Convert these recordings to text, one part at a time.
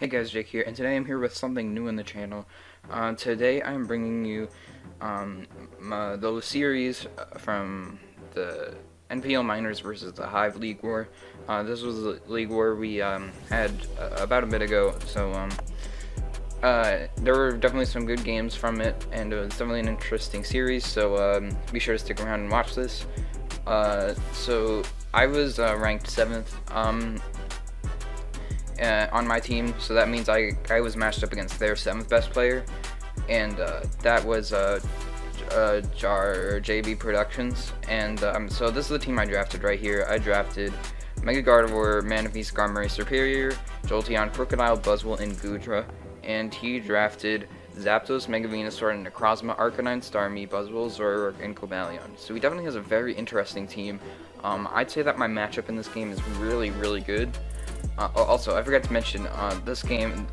Hey guys, Jake here, and today I'm here with something new in the channel. Today I'm bringing you the series from the NPL Miners versus the Hive League War. This was the League War we had about a bit ago, so there were definitely some good games from it, and it was definitely an interesting series, so be sure to stick around and watch this. So I was ranked 7th. On my team, so that means I was matched up against their 7th best player, and that was JB Productions, and so this is the team I drafted right here. I drafted OmegaJolteon, Manaphy, Skarmory, Superior, Jolteon, Crocodile, Buzzwole, and Goodra, and he drafted Zapdos, Mega Venusaur, and Necrozma, Arcanine, Starmie, Buzzwole, Zoroark, and Cobalion. So he definitely has a very interesting team. I'd say that my matchup in this game is really good. Also, I forgot to mention, this game,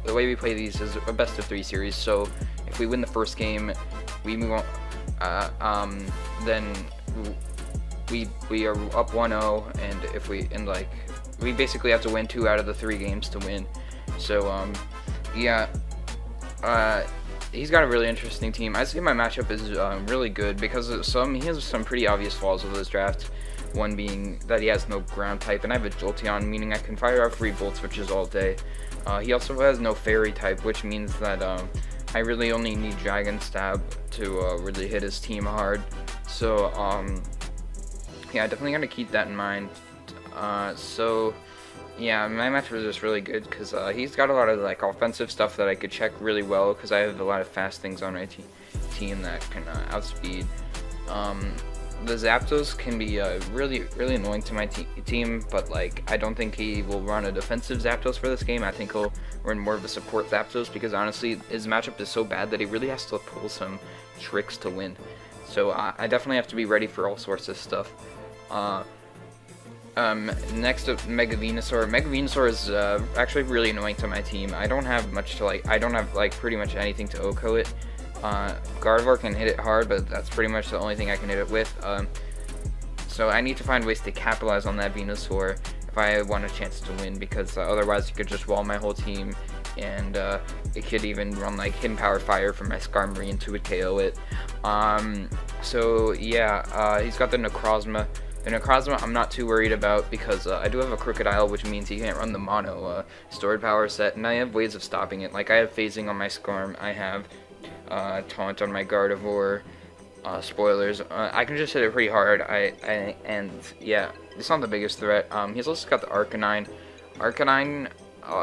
the way we play these is a best of 3 series, so if we win the first game, we move on, then we are up 1-0, and we basically have to win 2 out of the 3 games to win. So, yeah, he's got a really interesting team. I'd say my matchup is really good because he has some pretty obvious flaws with his draft. One being that he has no ground type, and I have a Jolteon, meaning I can fire out 3 Volt Switches all day. He also has no fairy type, which means that I really only need Dragon Stab to really hit his team hard. So yeah, definitely gotta keep that in mind. So yeah, my match was just really good because he's got a lot of offensive stuff that I could check really well because I have a lot of fast things on my team that can outspeed. The Zapdos can be really annoying to my team, but I don't think he will run a defensive Zapdos for this game. I think he'll run more of a support Zapdos because honestly his matchup is so bad that he really has to pull some tricks to win. So I definitely have to be ready for all sorts of stuff. Next up, Mega Venusaur. Mega Venusaur is actually really annoying to my team. I don't have much to I don't have pretty much anything to OHKO it. Gardevoir can hit it hard, but that's pretty much the only thing I can hit it with. So I need to find ways to capitalize on that Venusaur if I want a chance to win, because otherwise it could just wall my whole team, and it could even run Hidden Power Fire from my Skarmory into it, KO it. So yeah, he's got the Necrozma. The Necrozma I'm not too worried about because I do have a Crocodile, which means he can't run the mono stored power set, and I have ways of stopping it. I have phasing on my Skarm, I have taunt on my Gardevoir, spoilers. I can just hit it pretty hard. And yeah, it's not the biggest threat. He's also got the Arcanine. Arcanine,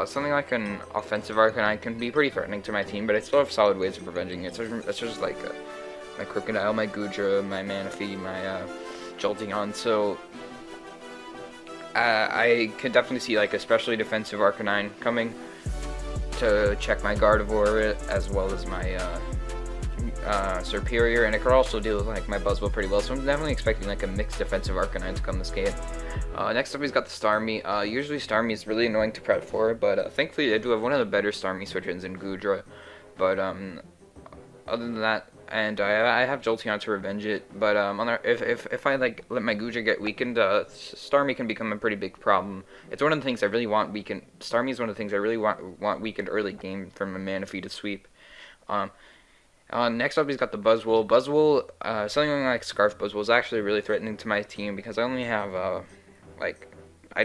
something like an offensive Arcanine can be pretty threatening to my team, but I still have solid ways of revenging it. So it's just my Crocodile, my Goodra, my Manaphy, my Jolteon. So I could definitely see especially defensive Arcanine coming to check my Gardevoir as well as my Superior, and it could also deal with my Buzzwole pretty well, so I'm definitely expecting a mixed defensive Arcanine to come this game. Next up he's got the Starmie. Usually Starmie is really annoying to prep for, but thankfully I do have one of the better Starmie switch-ins in Goodra. But other than that, and I have Jolteon to revenge it, but if I let my Goodra get weakened, Starmie can become a pretty big problem. It's one of the things I really want weakened. Starmie is one of the things I really want weakened early game from a Manaphy to sweep. Next up he's got the Buzzwole. Buzzwole, something like Scarf Buzzwole is actually really threatening to my team because I only have I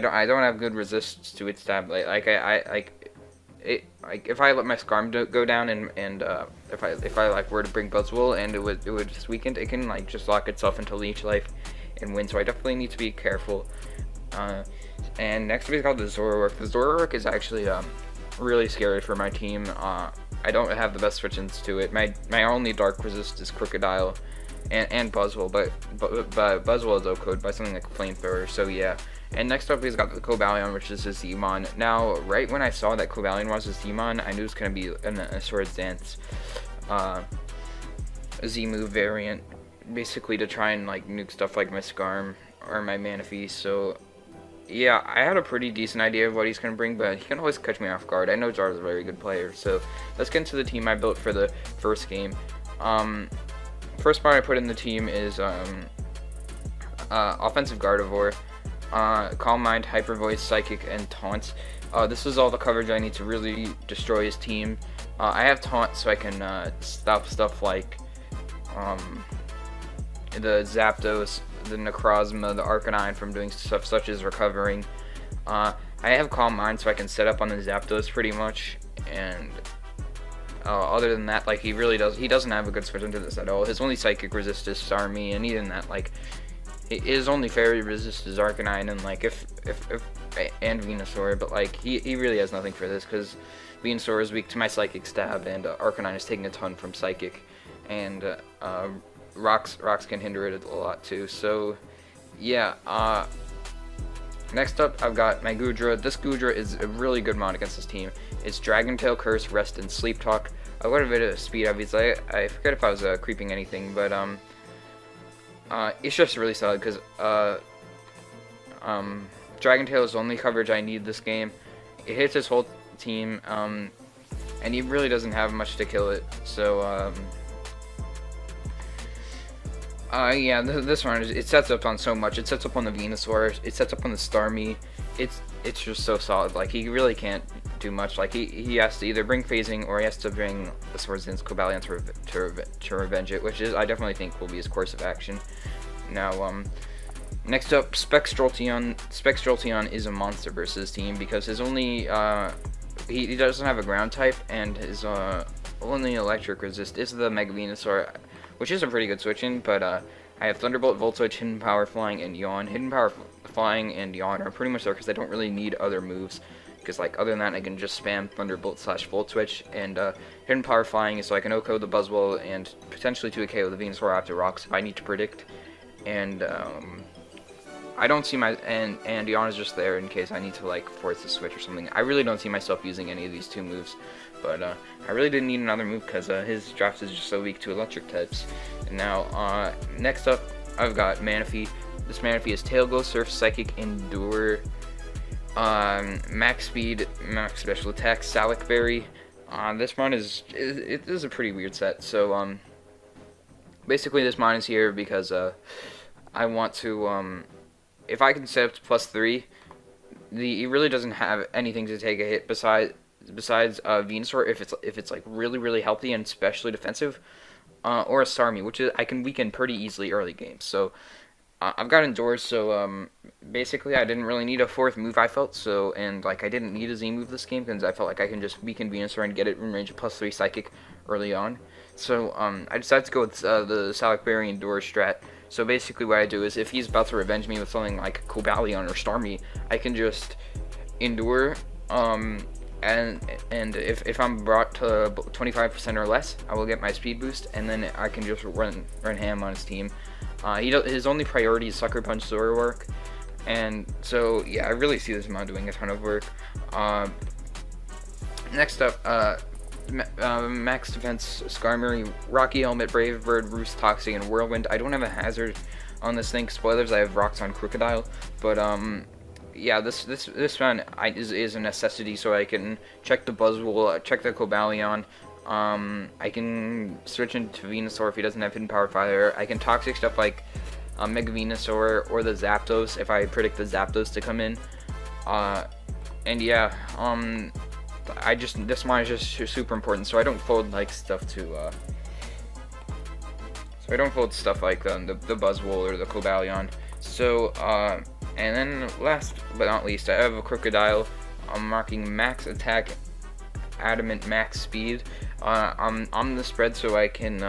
don't have good resists to its stab. If I let my Skarm go down and if I were to bring Buzzwole and it would just weaken, it can just lock itself into Leech Life and win. So I definitely need to be careful. And next up he's got the Zoroark. The Zoroark is actually really scary for my team. I don't have the best switch-ins to it. My only dark resist is Crocodile and Buzzwole, but Buzzwole is OHKO'd by something like Flamethrower. So yeah. And next up he's got the Cobalion, which is his Zmon. Now, right when I saw that Cobalion was his Zmon, I knew it was going to be a Swords Dance Z-move variant, basically to try and nuke stuff like my Skarm or my Manaphy. So yeah, I had a pretty decent idea of what he's going to bring, but he can always catch me off guard. I know Jar's a very good player, so let's get into the team I built for the first game. First part I put in the team is offensive Gardevoir. Calm Mind, Hyper Voice, Psychic, and Taunt. This is all the coverage I need to really destroy his team. I have taunt, so I can stop stuff like the Zapdos, the Necrozma, the Arcanine from doing stuff such as recovering. I have Calm Mind, so I can set up on the Zapdos pretty much, and other than that, like, he doesn't have a good switch into this at all. His only Psychic resist is Starmie, and even that, like, his only Fairy resist is Arcanine, and like, and Venusaur, but like, he really has nothing for this, because Venusaur is weak to my Psychic stab, and Arcanine is taking a ton from Psychic, and Rocks can hinder it a lot too. So yeah, next up I've got my Goodra. This Goodra is a really good mod against this team. It's Dragon Tail, Curse, Rest, and Sleep Talk. I got a bit of speed, obviously. I forget if I was creeping anything, but it's just really solid because Dragon Tail is the only coverage I need this game. It hits his whole team, and he really doesn't have much to kill it. So yeah, this one, it sets up on so much. It sets up on the Venusaur. It sets up on the Starmie. It's just so solid. Like, he really can't do much. Like, he has to either bring phasing or he has to bring the Swords Dance Cobalion to revenge it, which is, I definitely think, will be his course of action. Now, next up, Specs-Jolteon. Specs-Jolteon is a monster versus team because his only, he doesn't have a ground type, and his only electric resist is the Mega Venusaur, which is a pretty good switch in, but I have Thunderbolt, Volt Switch, Hidden Power, Flying, and Yawn. Hidden Power, Flying, and Yawn are pretty much there because I don't really need other moves. Because, like, other than that, I can just spam Thunderbolt / Volt Switch, and Hidden Power Flying is so I can OHKO the Buzzwole and potentially 2KO the Venusaur after Rocks if I need to predict. And I don't see my and Yawn is just there in case I need to, like, force a switch or something. I really don't see myself using any of these two moves, but I really didn't need another move because his draft is just so weak to electric types. And now, next up, I've got Manaphy. This Manaphy is Tail Glow, Surf, Psychic, Endure, Max Speed, Max Special Attack, Salic Berry. This mod is a pretty weird set. So basically, this mod is here because I want to if I can set up to +3, he really doesn't have anything to take a hit besides Venusaur if it's like really healthy and especially defensive, or a Starmie, which is I can weaken pretty easily early games. So I've got Endures, so basically I didn't really need a fourth move, I felt, so, and like I didn't need a Z move this game because I felt like I can just weaken Venusaur and get it in range of +3 Psychic early on. So I decided to go with the Salic Berry Endure strat. So basically what I do is if he's about to revenge me with something like Cobalion or Starmie, I can just Endure, and if I'm brought to 25% or less, I will get my speed boost, and then I can just run ham on his team. His only priority is Sucker Punch Zoroark, and so yeah, I really see this mod doing a ton of work. Next up, Max Defense, Skarmory, Rocky Helmet, Brave Bird, Roost, Toxic, and Whirlwind. I don't have a hazard on this thing. Spoilers, I have Rocks on Crocodile, but yeah, this one is a necessity, so I can check the Buzzwole, check the Cobalion. I can switch into Venusaur if he doesn't have Hidden Power Fire. I can Toxic stuff like Mega Venusaur or the Zapdos if I predict the Zapdos to come in. And yeah, this one is just super important, so I don't fold like stuff to so I don't fold stuff like the Buzzwole or the Cobalion. So and then last but not least, I have a Crocodile. I'm marking Max Attack, Adamant, Max Speed. I'm on the spread so I can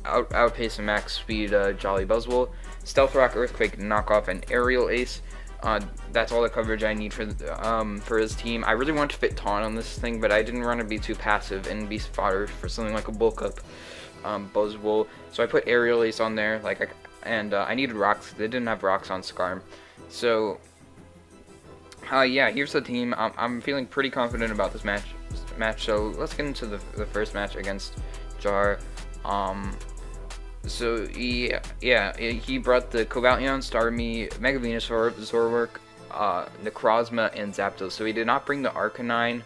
outpace a Max Speed Jolly Buzzwole. Stealth Rock, Earthquake, Knockoff, and Aerial Ace. That's all the coverage I need for his team. I really want to fit Taunt on this thing, but I didn't want to be too passive and be fodder for something like a Bulk Up Buzzwole. So I put Aerial Ace on there, I needed Rocks. They didn't have Rocks on Skarm. So yeah, here's the team. I'm feeling pretty confident about this match. So let's get into the first match against Jar. So he brought the Cobalion, Starmie, Mega Venusaur, Zoroark, Necrozma, and Zapdos. So he did not bring the Arcanine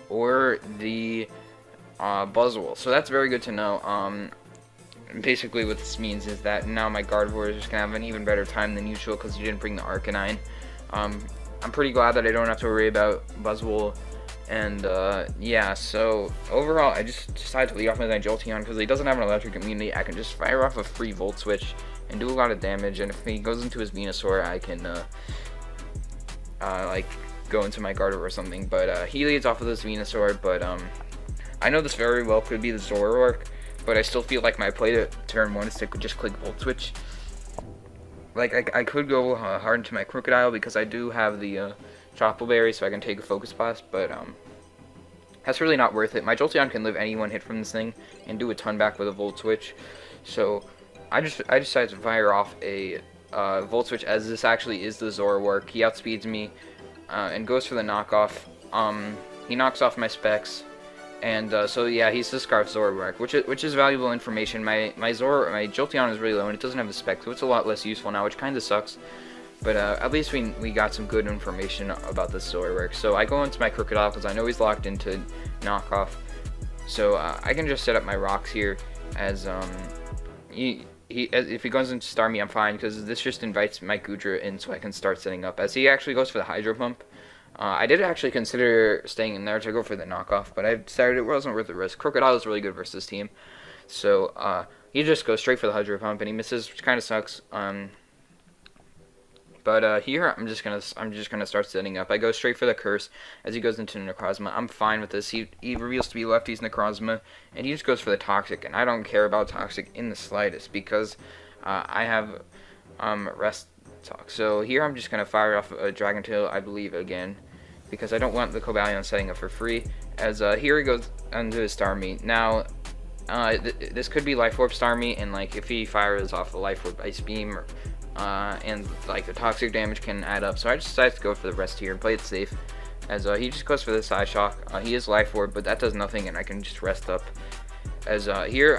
or the Buzzwole. So that's very good to know. Basically what this means is that now my Gardevoir is just gonna have an even better time than usual because he didn't bring the Arcanine. I'm pretty glad that I don't have to worry about Buzzwole. And yeah, so overall, I just decided to lead off with my Jolteon because he doesn't have an electric immunity. I can just fire off a free Volt Switch and do a lot of damage. And if he goes into his Venusaur, I can like go into my Gardevoir or something. But he leads off with his Venusaur. But I know this very well could be the Zoroark, but I still feel like my play to turn 1 is to just click Volt Switch. Like, I could go hard into my Crocodile because I do have the Chople Berry, so I can take a Focus Blast, but that's really not worth it. My Jolteon can live any one hit from this thing and do a ton back with a Volt Switch. So I decided to fire off a Volt Switch, as this actually is the Zoroark. He outspeeds me and goes for the knockoff. He knocks off my specs. And so yeah, he's the Scarf Zoroark, which is valuable information. My Jolteon is really low, and it doesn't have the spec, so it's a lot less useful now, which kind of sucks. But at least we got some good information about this Zoroark. So I go into my Crocodile because I know he's locked into knockoff. So I can just set up my rocks here as if he goes into Starmie, I'm fine because this just invites my Goodra in, so I can start setting up. As he actually goes for the Hydro Pump. I did actually consider staying in there to go for the knockoff, but I decided it wasn't worth the risk. Crocodile is really good versus this team, so he just goes straight for the Hydro Pump and he misses, which kind of sucks. But here I'm just gonna start setting up. I go straight for the Curse as he goes into Necrozma. I'm fine with this. He reveals to be Lefty's Necrozma, and he just goes for the Toxic, and I don't care about Toxic in the slightest because I have Rest Talk. So here I'm just gonna fire off a Dragon Tail, I believe, again, because I don't want the Cobalion setting up for free. As here he goes into his Starmie. Now this could be Life Orb Starmie, and like if he fires off the Life Orb Ice Beam, and like the toxic damage can add up. So I just decided to go for the rest here and play it safe. As he just goes for the Side Shock. He is Life Orb, but that does nothing, and I can just rest up. As here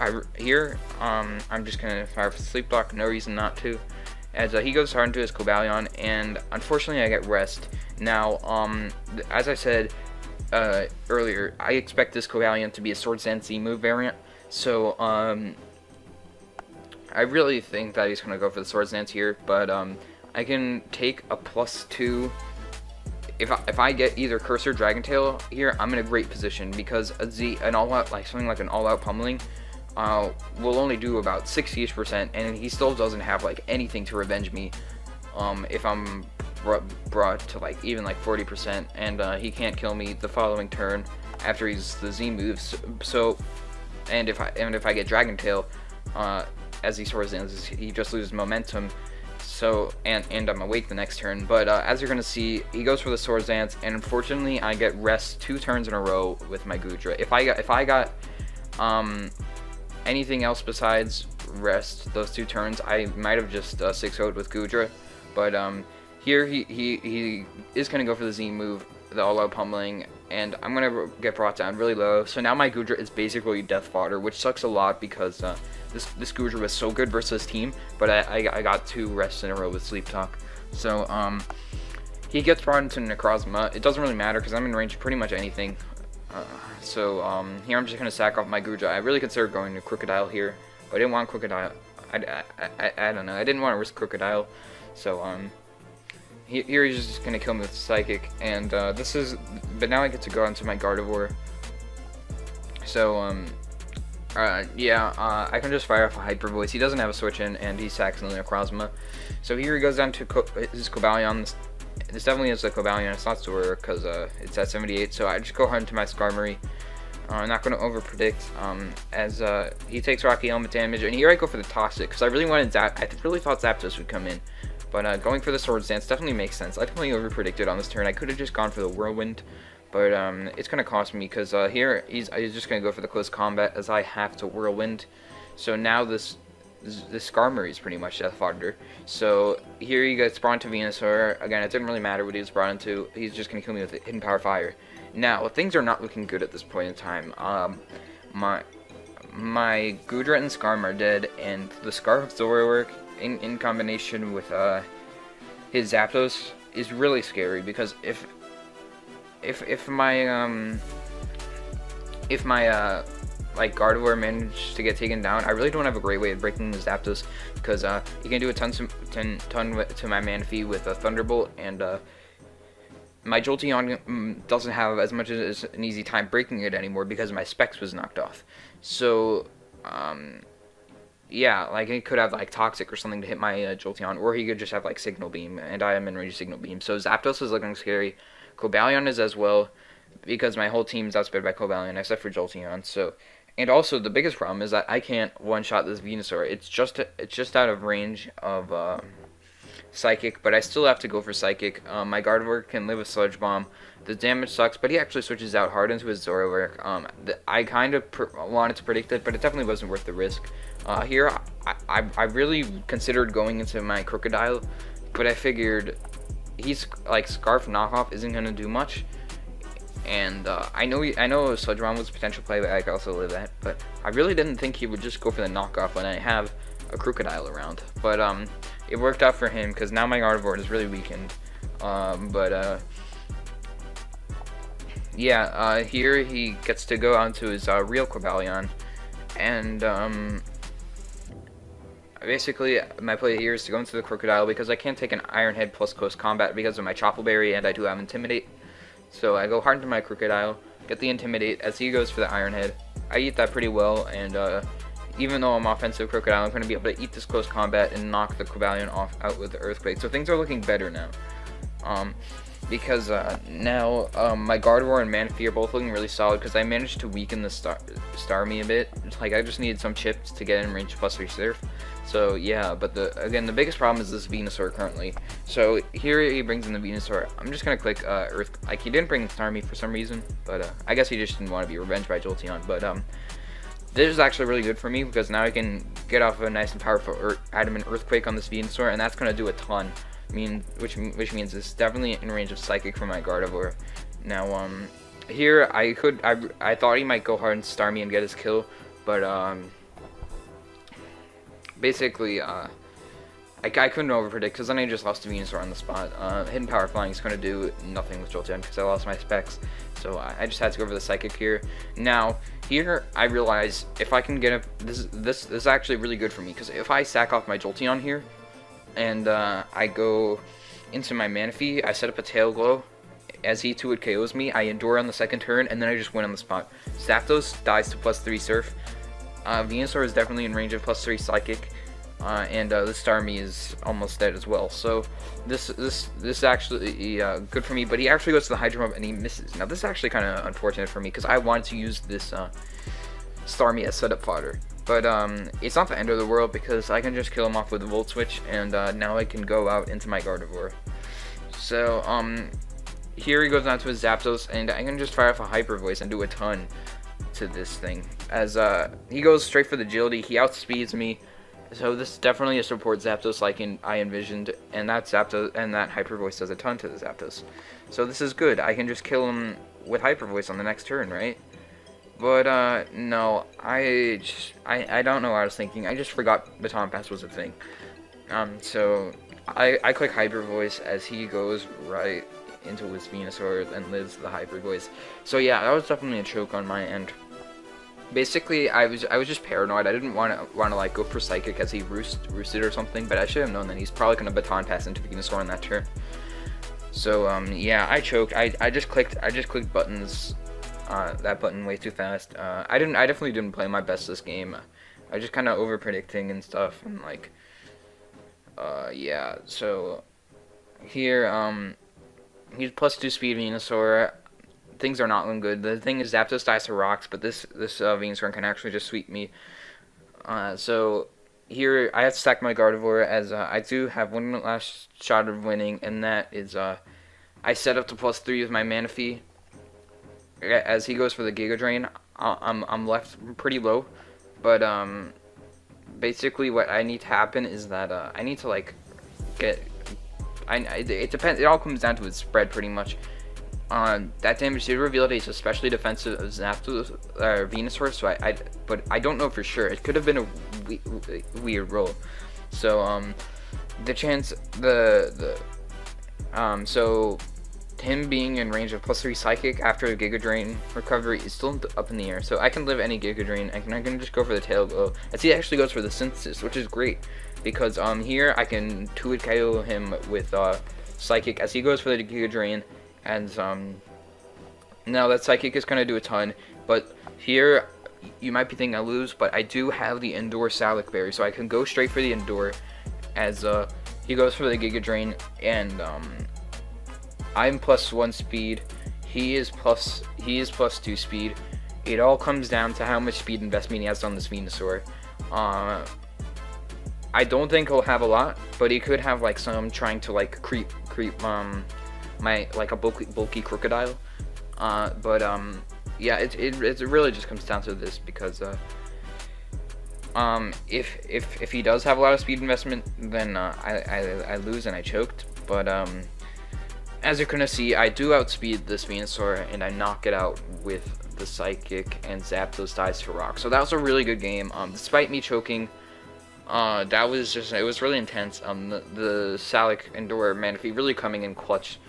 I'm just gonna fire for Sleep Block. No reason not to. As he goes hard into his Cobalion, and unfortunately I get Rest. Now, as I said earlier, I expect this Cobalion to be a Swords Dance Z move variant, so I really think that he's going to go for the Swords Dance here, but I can take a +2. If I get either Curse or Dragon Tail here, I'm in a great position, because an all-out, like something like an all-out pummeling, will only do about 60%, and he still doesn't have like anything to revenge me if I'm brought to like even like 40%, and he can't kill me the following turn after he's the Z moves. So and if I get Dragon Tail as he Swords Dance, he just loses momentum. So and I'm awake the next turn. But as you're gonna see, he goes for the Swords Dance, and unfortunately I get Rest 2 turns in a row with my Goodra. If I got anything else besides Rest those 2 turns, I might have just 6-0'd with Goodra. But here he is gonna go for the Z move, the all-out pummeling, and I'm gonna get brought down really low. So now my Goodra is basically death fodder, which sucks a lot because this Goodra was so good versus team, but I got 2 rests in a row with Sleep Talk. So he gets brought into Necrozma. It doesn't really matter because I'm in range of pretty much anything. So here I'm just gonna sack off my Goodra. I really considered going to Crocodile here, but I didn't want Crocodile. I don't know. I didn't want to risk Crocodile. So here he's just gonna kill me with Psychic, and but now I get to go into my Gardevoir. So yeah, I can just fire off a Hyper Voice. He doesn't have a switch in, and he sacks another Necrozma. So here he goes down to his Cobalion. This definitely is a Cobalion. It's not Zoroark because it's at 78. So I just go hard into my Skarmory. I'm not going to overpredict as he takes Rocky Helmet damage, and here I go for the Toxic because I really thought Zapdos would come in. But going for the Swords Dance definitely makes sense. I definitely overpredicted on this turn. I could have just gone for the Whirlwind, but it's going to cost me because here he's just going to go for the Close Combat as I have to Whirlwind. So now this Skarmory is pretty much death fodder. So here he gets brought into Venusaur. Again, it didn't really matter what he was brought into. He's just going to kill me with Hidden Power Fire. Now, things are not looking good at this point in time. My Goodra and Skarm are dead, and the Scarf Zoroark in combination with his Zapdos is really scary, because if my like Gardevoir managed to get taken down, I really don't have a great way of breaking the Zapdos, because he can do a ton to my Manaphy with a Thunderbolt, and my Jolteon doesn't have as much as an easy time breaking it anymore because my specs was knocked off. So, yeah, like he could have like Toxic or something to hit my Jolteon, or he could just have like Signal Beam, and I am in range of Signal Beam. So Zapdos is looking scary. Cobalion is as well, because my whole team's outsped by Cobalion except for Jolteon. So, and also the biggest problem is that I can't one-shot this Venusaur. It's just out of range of Psychic, but I still have to go for Psychic. My Gardevoir can live with Sludge Bomb. The damage sucks, but he actually switches out hard into his Zoroark. I kind of wanted to predict it, but it definitely wasn't worth the risk. Here, I really considered going into my Crocodile, but I figured he's like Scarf knockoff isn't gonna do much. And I know Sludge Bomb was a potential play, but I could also live that. But I really didn't think he would just go for the knockoff when I have a Crocodile around. But it worked out for him because now my Gardevoir is really weakened. Yeah, here he gets to go onto his real Cobalion, and basically my play here is to go into the Crocodile because I can't take an Iron Head plus Close Combat because of my Chople Berry, and I do have Intimidate. So I go hard into my Crocodile, get the Intimidate as he goes for the Iron Head. I eat that pretty well, and even though I'm offensive Crocodile, I'm going to be able to eat this Close Combat and knock the Cobalion out with the Earthquake. So things are looking better now. Because now my Gardevoir and Manaphy are both looking really solid because I managed to weaken the Starmie a bit. Like I just needed some chips to get in range +3 Surf. So yeah, but again the biggest problem is this Venusaur currently. So here he brings in the Venusaur. I'm just gonna click Earth. Like he didn't bring Starmie for some reason, but I guess he just didn't want to be revenged by Jolteon. But this is actually really good for me because now I can get off of a nice and powerful Adamant Earthquake on this Venusaur, and that's gonna do a ton. Which means it's definitely in range of Psychic for my Gardevoir. Now, here I thought he might go hard and Starmie and get his kill, but basically I couldn't overpredict because then I just lost to Venusaur on the spot. Hidden Power Flying is going to do nothing with Jolteon because I lost my specs, so I just had to go for the Psychic here. Now here I realize if I can get this is actually really good for me because if I sack off my Jolteon here, and I go into my Manaphy, I set up a Tail Glow. As he 2-hit KOs me, I Endure on the second turn, and then I just win on the spot. Zapdos dies to +3 Surf. Venusaur is definitely in range of +3 Psychic, and the Starmie is almost dead as well. So this is actually good for me, but he actually goes to the Hydro Pump and he misses. Now this is actually kind of unfortunate for me because I wanted to use this Starmie as setup fodder. But it's not the end of the world because I can just kill him off with a Volt Switch, and now I can go out into my Gardevoir. So here he goes down to his Zapdos, and I can just fire off a Hyper Voice and do a ton to this thing. As he goes straight for the Agility, he outspeeds me. So this is definitely a support Zapdos like I envisioned, and that Zapdos and that Hyper Voice does a ton to the Zapdos. So this is good. I can just kill him with Hyper Voice on the next turn, right? But, no, I don't know what I was thinking. I just forgot Baton Pass was a thing. So, I click Hyper Voice as he goes right into his Venusaur and lives the Hyper Voice. So, yeah, that was definitely a choke on my end. Basically, I was just paranoid. I didn't want to like, go for Psychic as he roosted or something, but I should have known that he's probably going to Baton Pass into Venusaur on that turn. So, yeah, I choked. I just clicked buttons. That button way too fast. I definitely didn't play my best this game. I just kind of over predicting and stuff, and like, yeah. So here, he's +2 speed Venusaur. Things are not looking good. The thing is, Zapdos dies to rocks, but this Venusaur can actually just sweep me. So here I have to stack my Gardevoir as I do have one last shot of winning, and that is I set up to +3 with my Manaphy. As he goes for the Giga Drain, I'm left pretty low, but basically what I need to happen is that I need to like get. It depends. It all comes down to its spread pretty much. That damage did reveal that he's especially defensive of Zapdos Venusaur, so but I don't know for sure. It could have been a weird roll. So the chance so him being in range of +3 Psychic after a Giga Drain recovery is still up in the air. So I can live any Giga Drain, and I can just go for the Tail Glow. As he actually goes for the Synthesis, which is great, because here I can 2-hit KO him with Psychic as he goes for the Giga Drain, And now that Psychic is gonna do a ton, but here you might be thinking I lose, but I do have the indoor Salic Berry, so I can go straight for the indoor as he goes for the Giga Drain, and I'm +1 speed. He is +2 speed. It all comes down to how much speed investment he has on this Venusaur. I don't think he'll have a lot, but he could have like some trying to like creep my like a bulky crocodile. Yeah, it really just comes down to this because if he does have a lot of speed investment, then I lose and I choked. But as you're gonna see, I do outspeed this Venusaur and I knock it out with the Psychic and zap those ties to rock. So that was a really good game. Despite me choking, that was it was really intense. The Salic Indoor Manaphy really coming in clutch,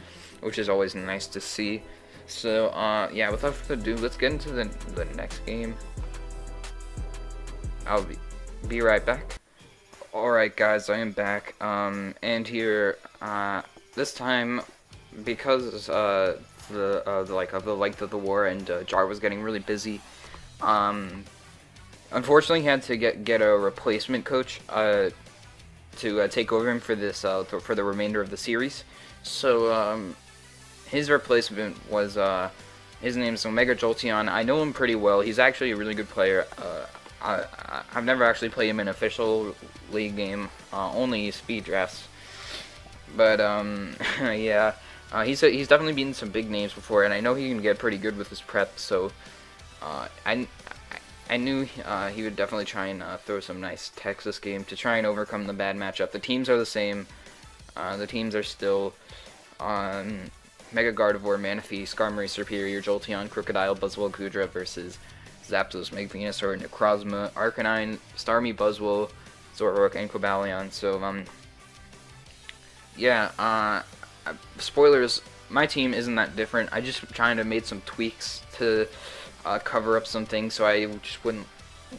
which is always nice to see. So yeah, without further ado, let's get into the next game. I'll be right back. Alright guys, I am back, and here, this time, because the length of the war and Jar was getting really busy, unfortunately he had to get a replacement coach to take over him for this for the remainder of the series. So his replacement was his name's OmegaJolteon. I know him pretty well. He's actually a really good player. I've never actually played him in an official league game, only speed drafts. But yeah, he's definitely beaten some big names before, and I know he can get pretty good with his prep. So I knew he would definitely try and throw some nice techs this game to try and overcome the bad matchup. The teams are the same. The teams are still Mega Gardevoir, Manaphy, Skarmory, Serperior, Jolteon, Crocodile, Buzzwole, Goodra versus Zapdos, Mega Venusaur, Necrozma, Arcanine, Starmie, Buzzwole, Zoroark, and Cobalion. So yeah, spoilers, my team isn't that different. I just kind of made some tweaks to cover up some things so I just wouldn't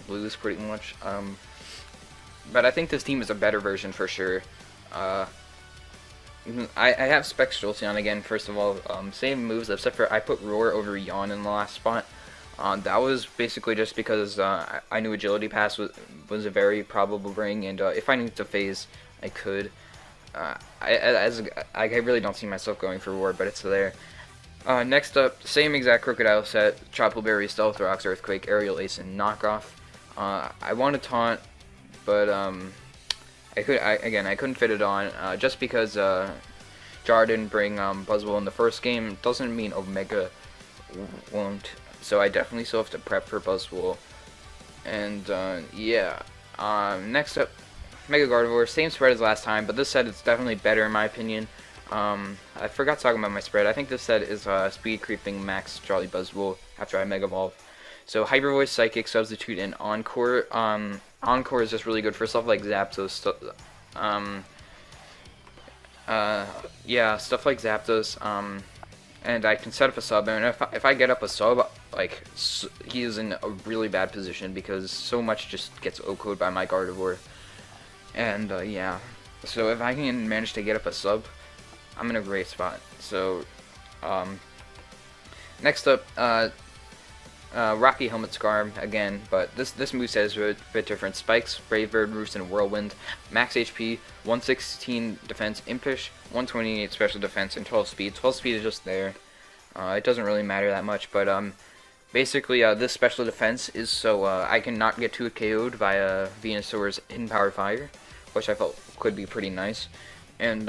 lose pretty much. But I think this team is a better version for sure. I have Specs Jolteon again, first of all. Same moves, except for I put Roar over Yawn in the last spot. That was basically just because I knew Agility Pass was a very probable ring, and if I needed to phase, I could. I really don't see myself going for Roar, but it's there. Next up, same exact Crocodile set, Chople Berry, Stealth Rocks, Earthquake, Aerial Ace, and Knockoff. I want to taunt, but I couldn't fit it on, just because Jar didn't bring Buzzwole in the first game doesn't mean Omega won't, so I definitely still have to prep for Buzzwole. And yeah, next up, Mega Gardevoir, same spread as last time, but this set is definitely better in my opinion. I forgot to talk about my spread. I think this set is speed creeping max Jolly Buzzwole after I Mega Evolve. So Hyper Voice, Psychic, Substitute, and Encore. Encore is just really good for stuff like Zapdos. Yeah, stuff like Zapdos. And I can set up a sub, and if I get up a sub, like, he is in a really bad position because so much just gets O-code by my Gardevoir. And yeah, so if I can manage to get up a sub, I'm in a great spot. So next up, Rocky Helmet Scar again, but this moveset is a bit different. Spikes, Brave Bird, Roost, and Whirlwind. Max HP, 116 defense, Impish, 128 special defense, and 12 speed. 12 speed is just there. It doesn't really matter that much, but basically this special defense is so I can not get too KO'd by Venusaur's Hidden Power Fire, which I felt could be pretty nice. And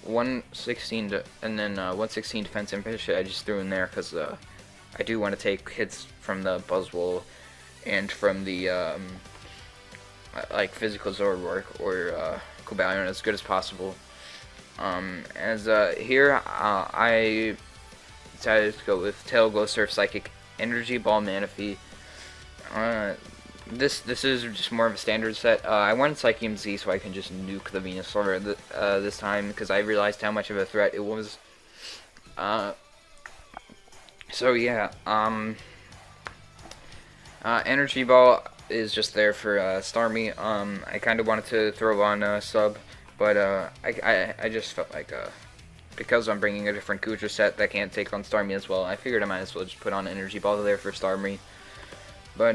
116 and then 116 defense Impish I just threw in there because I do want to take hits from the Buzzwole and from the like physical Zoroark or Cobalion as good as possible. Here I decided to go with Tail, Glow Surf, Psychic, Energy Ball, Manaphy. This is just more of a standard set. I wanted Psychium Z so I can just nuke the Venusaur this time because I realized how much of a threat it was. So yeah, Energy Ball is just there for Starmie. I kind of wanted to throw on a sub, but I just felt like because I'm bringing a different Gudra set that can't take on Starmie as well, I figured I might as well just put on Energy Ball there for Starmie. But,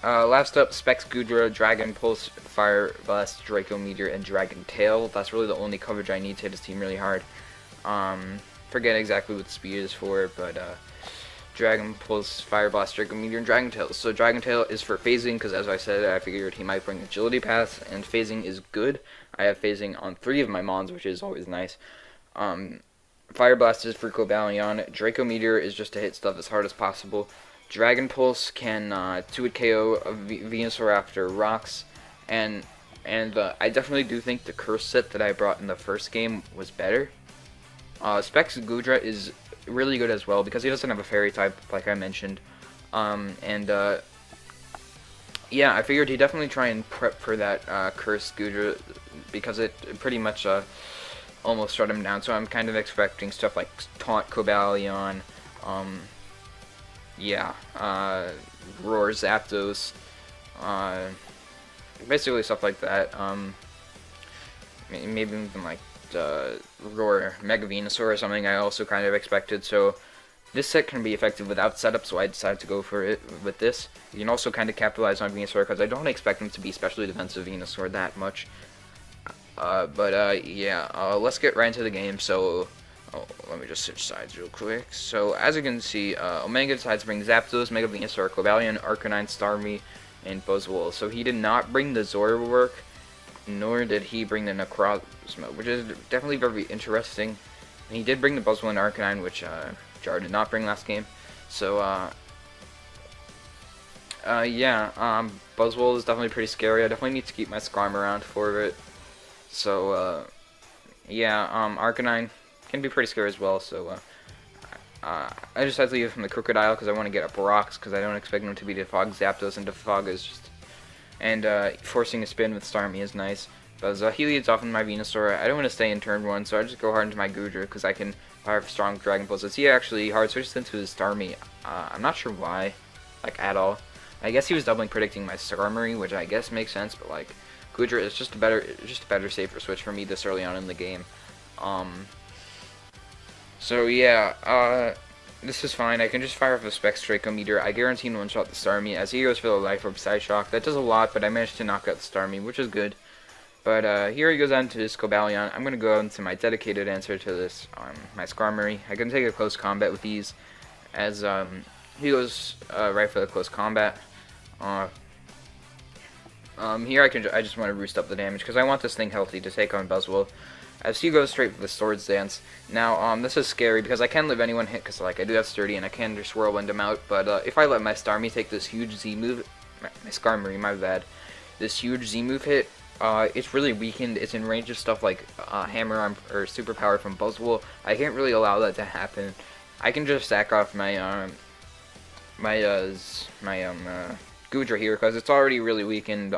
last up, Specs Gudra, Dragon Pulse, Fire Blast, Draco Meteor, and Dragon Tail. That's really the only coverage I need to hit his team really hard. Forget exactly what the speed is for, but, Dragon Pulse, Fire Blast, Draco Meteor, and Dragon Tail. So Dragon Tail is for phasing, because as I said, I figured he might bring Agility Pass, and phasing is good. I have phasing on 3 of my Mons, which is always nice. Fire Blast is for Cobalion. Draco Meteor is just to hit stuff as hard as possible. Dragon Pulse can 2-hit KO a Venusaur after rocks, and I definitely do think the Curse set that I brought in the first game was better. Specs Gudra is really good as well because he doesn't have a fairy type, like I mentioned. Yeah, I figured he'd definitely try and prep for that Curse Gudra because it pretty much almost shut him down. So I'm kind of expecting stuff like Taunt Cobalion, Roar Zapdos, basically stuff like that. Maybe even like Roar Mega Venusaur or something I also kind of expected. So this set can be effective without setup, so I decided to go for it with this. You can also kind of capitalize on Venusaur because I don't expect him to be especially defensive Venusaur that much. Let's get right into the game. So let me just switch sides real quick. So as you can see, Omega decides to bring Zapdos, Mega Venusaur, Cobalion, Arcanine, Starmie, and Buzzwole. So he did not bring the Zoroark, nor did he bring the Necrozma, which is definitely very interesting. And he did bring the Buzzwole and Arcanine, which Jar did not bring last game. So Buzzwole is definitely pretty scary. I definitely need to keep my Skarm around for it. So Arcanine can be pretty scary as well. So I just had to leave him the Crocodile because I want to get up rocks because I don't expect him to be defog Zapdos, and defog is just, and forcing a spin with Starmie is nice. But he leads off in my Venusaur. I don't want to stay in turn 1, so I just go hard into my Gudra because I can fire strong Dragon Pulses. He actually hard switches into his Starmie. I'm not sure why, like at all. I guess he was doubling predicting my Skarmory, which I guess makes sense. But like Gudra is just a better, safer switch for me this early on in the game. This is fine. I can just fire off a Specs Draco Meteor. I guarantee one-shot the Starmie as he goes for the Life Orb Side Shock. That does a lot, but I managed to knock out the Starmie, which is good. But here he goes on to his Cobalion. I'm going to go into my dedicated answer to this, my Skarmory. I can take a close combat with these, as he goes right for the close combat. Here I just want to boost up the damage, because I want this thing healthy to take on Buzzwole. As he goes straight for the Swords Dance. Now, this is scary, because I can live anyone hit, because like I do have Sturdy, and I can just Whirlwind him out. But if I let my Starmie take this huge Z move, my Skarmory, my bad, this huge Z move hit, it's really weakened. It's in range of stuff like Hammer Arm or Superpower from Buzzwole. I can't really allow that to happen. I can just sack off my Gudra here because it's already really weakened.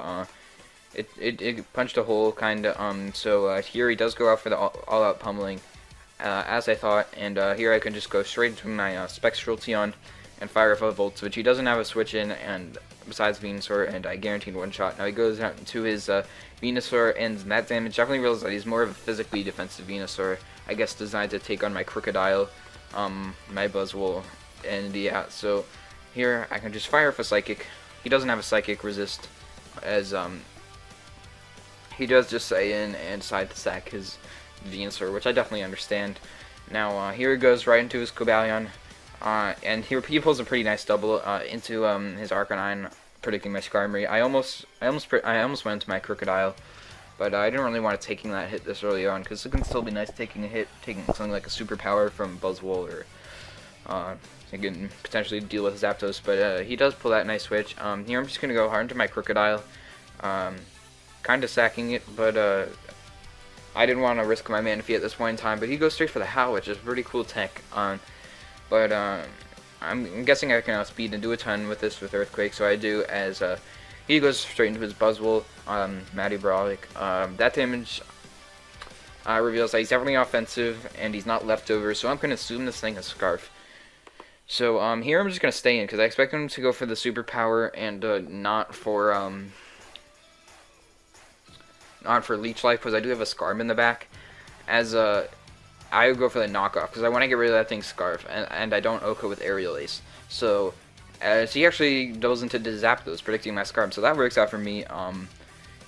It punched a hole kinda. So here he does go out for the all-out pummeling, as I thought. And here I can just go straight into my Jolteon and fire off a Volt, which he doesn't have a switch in, and besides Venusaur, and I guaranteed one shot. Now he goes out into his Venusaur, and that damage definitely reveals that he's more of a physically defensive Venusaur. I guess designed to take on my Crocodile, my Buzzwole, and yeah. So here I can just fire off a Psychic. He doesn't have a Psychic resist, as he does just say in and decide to sack his Venusaur, which I definitely understand. Now here he goes right into his Cobalion. And here he pulls a pretty nice double into his Arcanine, predicting my Skarmory. I almost went into my Crocodile, but I didn't really want to taking that hit this early on because it can still be nice taking a hit, taking something like a Superpower from Buzzwole, or he can potentially deal with Zapdos. But he does pull that nice switch. Here I'm just gonna go hard into my Crocodile, kind of sacking it, but I didn't want to risk my Manaphy at this point in time. But he goes straight for the Howl, which is pretty cool tech. But I'm guessing I can outspeed and do a ton with this with Earthquake, so I do, as he goes straight into his Buzzwole, Matty Brawlic. That damage reveals that he's definitely offensive, and he's not leftover, so I'm going to assume this thing is Scarf. So here I'm just going to stay in, because I expect him to go for the Superpower, and not for Leech Life, because I do have a Skarm in the back. as I would go for the knockoff because I want to get rid of that thing Scarf, and I don't Oko with Aerial Ace. So he actually doubles into Zapdos, predicting my Scarf. So that works out for me.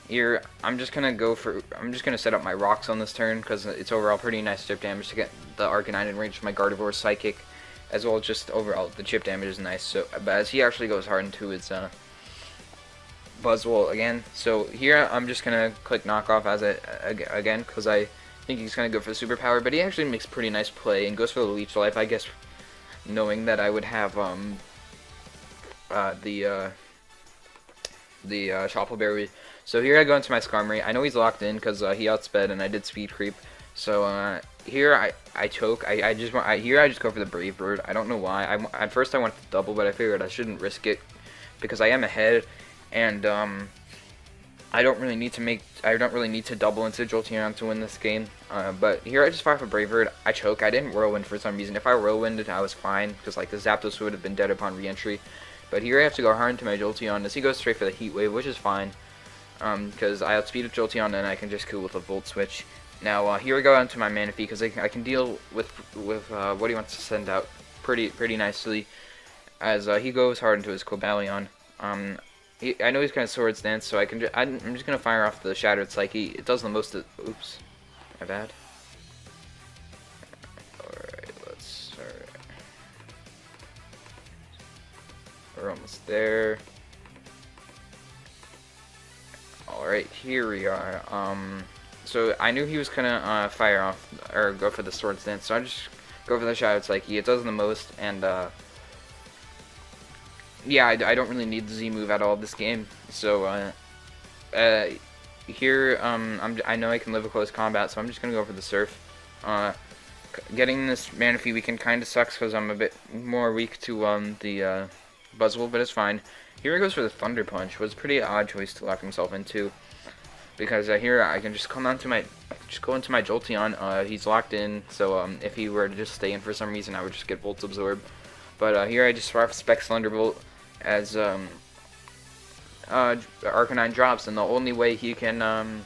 Here I'm just gonna set up my rocks on this turn because it's overall pretty nice chip damage to get the Arcanine in range of my Gardevoir Psychic, as well as just overall the chip damage is nice. So, but as he actually goes hard into his Buzzwole again. So here I'm just gonna click knockoff as again because I think he's gonna go for the superpower, but he actually makes pretty nice play and goes for the Leech Life, I guess, knowing that I would have the Chople Berry. So here I go into my Skarmory. I know he's locked in because he outsped and I did speed creep. So here I choke. I just go for the Brave Bird. I don't know why. At first I wanted to double, but I figured I shouldn't risk it because I am ahead, and I don't really need to double into Jolteon to win this game. But here I just fire for Brave Bird. I choke. I didn't Whirlwind for some reason. If I Whirlwinded, I was fine because like the Zapdos would have been dead upon re-entry. But here I have to go hard into my Jolteon as he goes straight for the Heat Wave, which is fine. Because I outspeed with Jolteon and I can just kill with a Volt Switch. Now here we go into my Manaphy because I can deal with what he wants to send out pretty nicely, as he goes hard into his Cobalion. I know he's kind of Swords Dance, so I'm just gonna fire off the Shattered Psyche. It does the most. Oops, my bad. Alright, let's start. We're almost there. Alright, here we are. So I knew he was gonna fire off or go for the Swords Dance, so I just go for the Shattered Psyche. It does the most, and yeah, I don't really need the Z move at all this game. So here I know I can live a close combat, so I'm just gonna go for the Surf. Getting this Manaphy weakened kind of sucks because I'm a bit more weak to the Buzzwole, but it's fine. Here he goes for the Thunder Punch. Was a pretty odd choice to lock himself into, because here I can just go into my Jolteon. He's locked in, so if he were to just stay in for some reason, I would just get Volt Absorb. But here I just fire Specs Thunderbolt as Arcanine drops, and the only way he can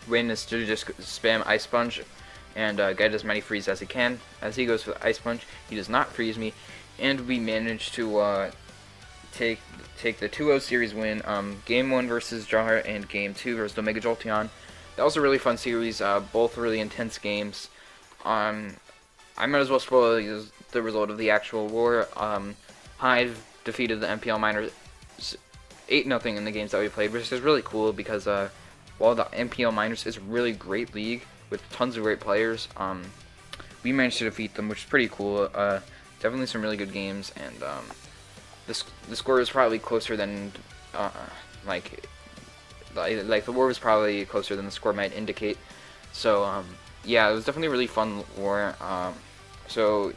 win is to just spam Ice Punch and get as many freeze as he can. As he goes for the Ice Punch, he does not freeze me, and we manage to take the 2-0 series win. Game 1 versus Jar and Game 2 versus OmegaJolteon. That was a really fun series, both really intense games. I might as well spoil the result of the actual war. Hive defeated the NPL Miners 8-0 in the games that we played, which is really cool because while the NPL Miners is a really great league with tons of great players, we managed to defeat them, which is pretty cool. Definitely some really good games, and the score is probably closer than like the war was probably closer than the score might indicate. So yeah, it was definitely a really fun war. So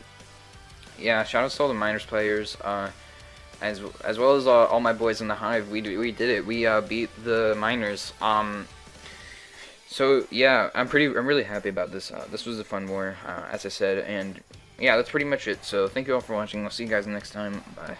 yeah, shout out to all the Miners players, as well as all my boys in the Hive. We did it. We beat the Miners. So yeah, I'm really happy about this. This was a fun war, as I said, and yeah, that's pretty much it. So thank you all for watching. I'll see you guys next time. Bye.